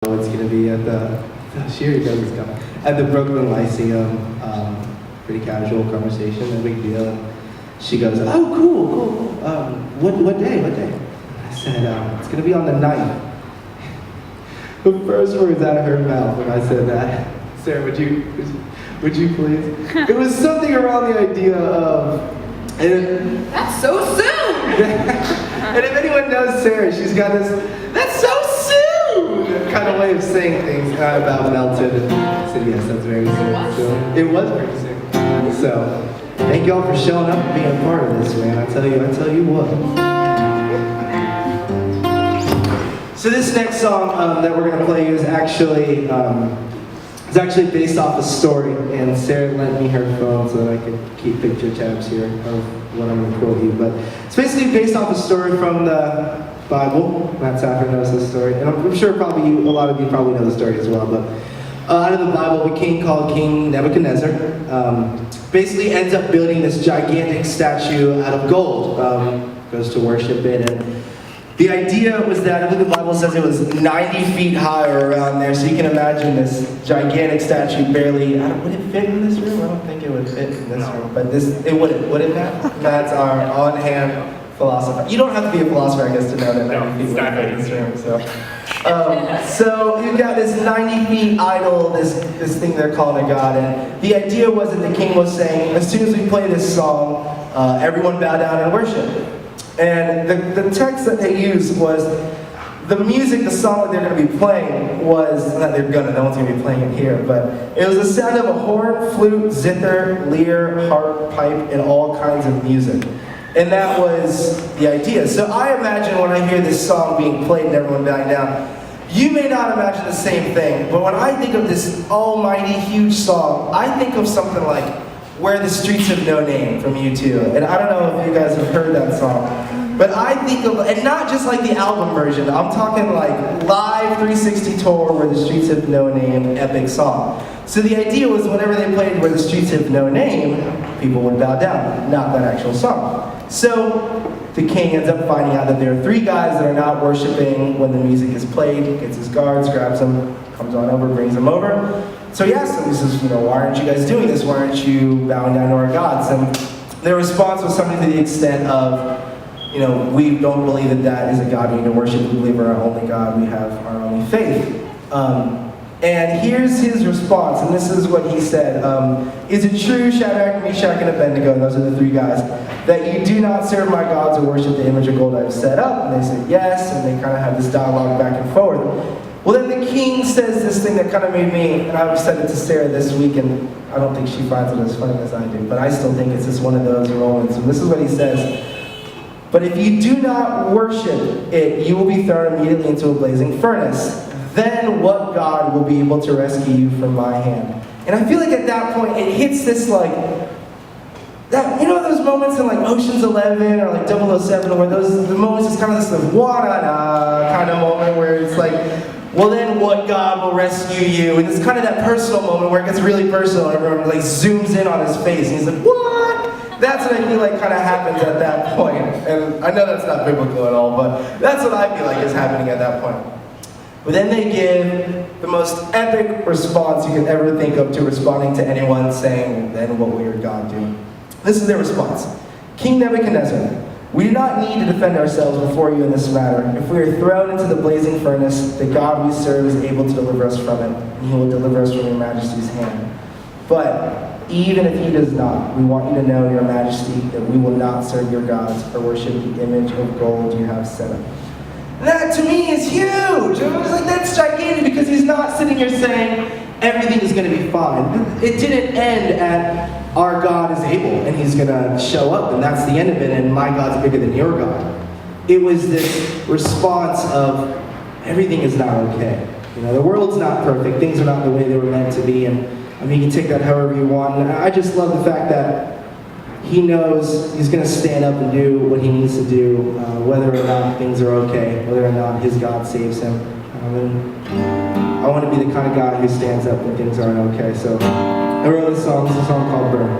It's going to be at the, here he goes, it's coming, at the Brooklyn Lyceum. Pretty casual conversation, no big deal. And she goes, oh, cool. What day? I said, it's going to be on the 9th. The first words out of her mouth when I said that, Sarah, would you please? It was something around the idea of, That's so soon! and if anyone knows Sarah, she's got this, that's so soon kind of way of saying things about Melted. I said, yes, that's very soon. So, it was very soon. So, thank y'all for showing up and being a part of this, man. I tell you what. So this next song that we're going to play is actually based off a story, and Sarah lent me her phone so that I could keep picture tabs here of what I'm going to quote you. But it's basically based off a story from the Bible. Matt Saffer knows this story, and I'm sure a lot of you probably know the story as well. But out of the Bible, a king called King Nebuchadnezzar basically ends up building this gigantic statue out of gold. Goes to worship it, and the idea was that, I believe the Bible says it was 90 feet high or around there, so you can imagine this gigantic statue barely, would it fit in this room? I don't think it would fit in this room, but it wouldn't, would it, Matt? Matt's our on-hand philosopher. You don't have to be a philosopher, I guess, to know that 90 feet would fit in this room, so you've got this 90 feet idol, this thing they're calling a god, and the idea was that the king was saying, as soon as we play this song, everyone bow down and worship. And the text that they used was, the music, the song that they're going to be playing was, no one's going to be playing it here, but it was the sound of a horn, flute, zither, lyre, harp, pipe, and all kinds of music. And that was the idea. So I imagine when I hear this song being played and everyone bowing down, you may not imagine the same thing, but when I think of this almighty, huge song, I think of something like Where the Streets Have No Name from U2. And I don't know if you guys have heard that song, but I think of, and not just like the album version, I'm talking like live 360 tour Where the Streets Have No Name, epic song. So the idea was whenever they played Where the Streets Have No Name, people would bow down, not that actual song. So the king ends up finding out that there are 3 guys that are not worshiping when the music is played, gets his guards, grabs them, comes on over, brings them over. So he asks them, he says, why aren't you guys doing this? Why aren't you bowing down to our gods? And their response was something to the extent of, we don't believe that that is a God we need to worship. We believe we're our only God. We have our only faith. And here's his response, and this is what he said. Is it true, Shadrach, Meshach, and Abednego, those are the 3 guys, that you do not serve my gods or worship the image of gold I've set up? And they said yes, and they kind of had this dialogue back and forth. Well, then the king says this thing that kind of made me, and I've said it to Sarah this week, and I don't think she finds it as funny as I do, but I still think it's just one of those moments. And this is what he says. But if you do not worship it, you will be thrown immediately into a blazing furnace. Then what God will be able to rescue you from my hand? And I feel like at that point, it hits this like, that, those moments in like Ocean's 11 or like 007, where the moments is kind of this like, wa-da-da kind of moment where it's like, well then what God will rescue you? And it's kind of that personal moment where it gets really personal and everyone like zooms in on his face and he's like, what? That's what I feel like kind of happens at that point. And I know that's not biblical at all, but that's what I feel like is happening at that point. But then they give the most epic response you could ever think of to responding to anyone saying, then what will your God do? This is their response. King Nebuchadnezzar, we do not need to defend ourselves before you in this matter. If we are thrown into the blazing furnace, the God we serve is able to deliver us from it, and he will deliver us from your majesty's hand. But even if he does not, we want you to know, your majesty, that we will not serve your gods or worship the image of gold you have set up. That to me is huge. I was like, that's gigantic, because he's not sitting here saying everything is going to be fine. It didn't end at our God is able and he's going to show up and that's the end of it and my God's bigger than your God. It was this response of everything is not okay. The world's not perfect. Things are not the way they were meant to be, and you can take that however you want. And I just love the fact that he knows he's going to stand up and do what he needs to do, whether or not things are okay, whether or not his God saves him. And I want to be the kind of guy who stands up when things aren't okay. So I wrote this song. It's a song called Burn.